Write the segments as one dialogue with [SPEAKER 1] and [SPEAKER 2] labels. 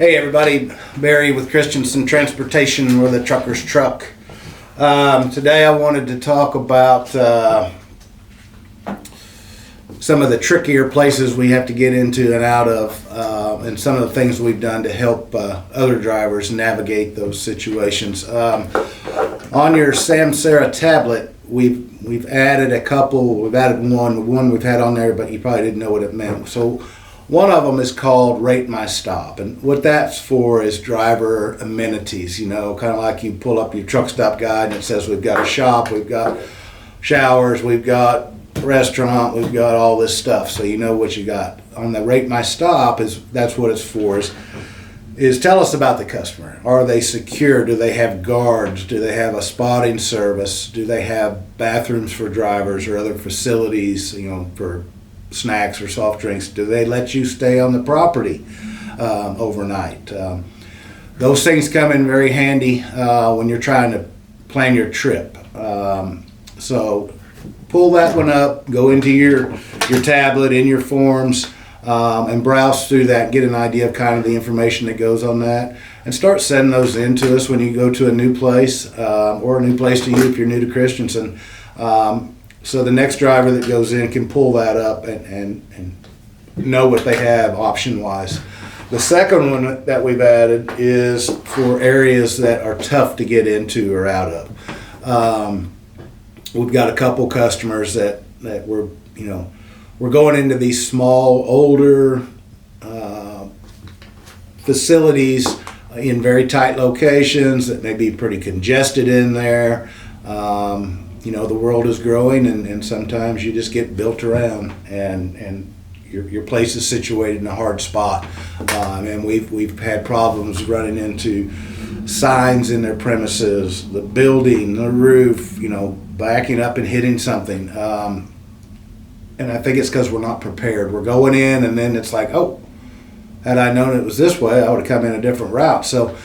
[SPEAKER 1] Hey everybody, Barry with Christenson Transportation. We're the trucker's truck. Today I wanted to talk about some of the trickier places we have to get into and out of, and some of the things we've done to help other drivers navigate those situations. On your Samsara tablet, we've added a couple. We've added one we've had on there, but you probably didn't know what it meant. So one of them is called Rate My Stop, and what that's for is driver amenities. You know, kind of like you pull up your truck stop guide and it says we've got a shop, we've got showers, we've got a restaurant, we've got all this stuff, so you know what you got. On the Rate My Stop, that's what it's for, is tell us about the customer. Are they secure? Do they have guards? Do they have a spotting service? Do they have bathrooms for drivers or other facilities, you know, for snacks or soft drinks? Do they let you stay on the property overnight? Those things come in very handy when you're trying to plan your trip. So pull that one up, go into your tablet, in your forms, and browse through that and get an idea of kind of the information that goes on that, and start sending those in to us when you go to a new place, or a new place to you if you're new to Christenson. So the next driver that goes in can pull that up and know what they have option-wise. The second one that we've added is for areas that are tough to get into or out of. We've got a couple customers that we're going into these small, older facilities in very tight locations that may be pretty congested in there. The world is growing, and sometimes you just get built around, and your place is situated in a hard spot. And we've had problems running into signs in their premises, the building, the roof, backing up and hitting something. And I think it's because we're not prepared. We're going in, and then it's like, oh, had I known it was this way, I would have come in a different route. So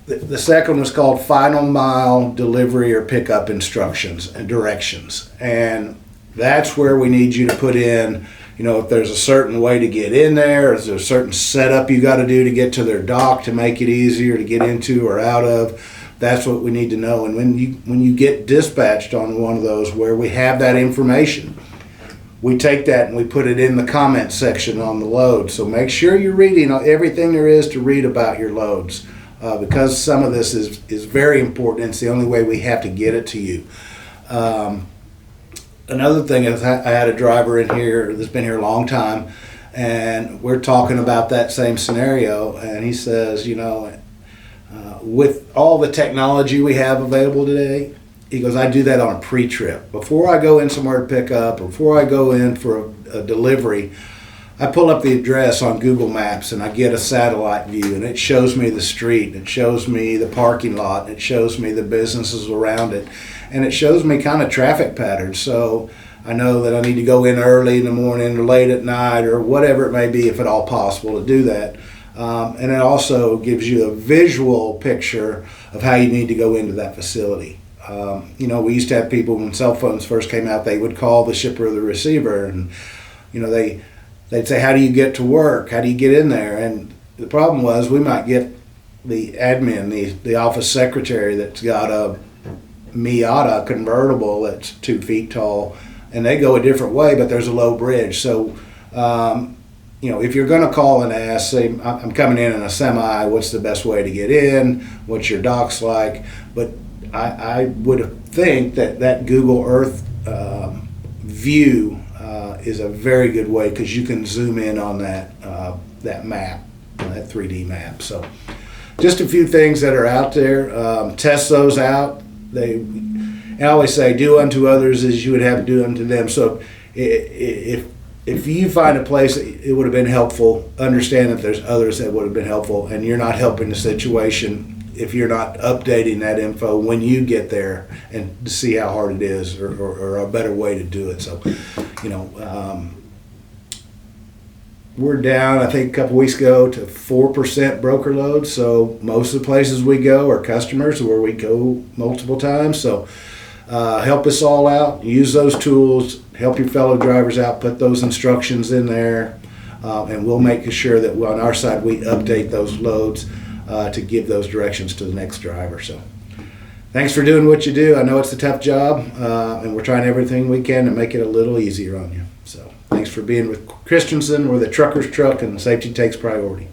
[SPEAKER 1] the second was called Final Mile Delivery or Pickup Instructions and Directions. And that's where we need you to put in, if there's a certain way to get in there, is there a certain setup you got to do to get to their dock to make it easier to get into or out of. That's what we need to know. And when you get dispatched on one of those where we have that information, we take that and we put it in the comment section on the load. So make sure you're reading everything there is to read about your loads. Because some of this is very important. It's the only way we have to get it to you. Another thing is I had a driver in here that's been here a long time, and we're talking about that same scenario, and he says, with all the technology we have available today, he goes, I do that on a pre-trip. Before I go in somewhere to pick up, or before I go in for a delivery, I pull up the address on Google Maps and I get a satellite view, and it shows me the street, it shows me the parking lot, it shows me the businesses around it, and it shows me kind of traffic patterns. So I know that I need to go in early in the morning or late at night or whatever it may be, if at all possible, to do that. And it also gives you a visual picture of how you need to go into that facility. We used to have people, when cell phones first came out, they would call the shipper or the receiver, and they'd say, how do you get to work? How do you get in there? And the problem was we might get the admin, the office secretary that's got a Miata convertible that's 2 feet tall, and they go a different way, but there's a low bridge. So, if you're going to call and ask, say, I'm coming in a semi, what's the best way to get in? What's your docks like? But I would think that Google Earth view is a very good way, because you can zoom in on that map, that 3D map. So just a few things that are out there. Test those out. I always say, do unto others as you would have to do unto them. So if you find a place that it would have been helpful, understand that there's others that would have been helpful, and you're not helping the situation if you're not updating that info when you get there and to see how hard it is, or a better way to do it. So, we're down, I think a couple weeks ago, to 4% broker loads. So most of the places we go are customers where we go multiple times. So help us all out. Use those tools. Help your fellow drivers out. Put those instructions in there. and we'll make sure that on our side we update those loads to give those directions to the next driver. So thanks for doing what you do. I know it's a tough job, and we're trying everything we can to make it a little easier on you. So thanks for being with Christenson. We're the trucker's truck, and safety takes priority.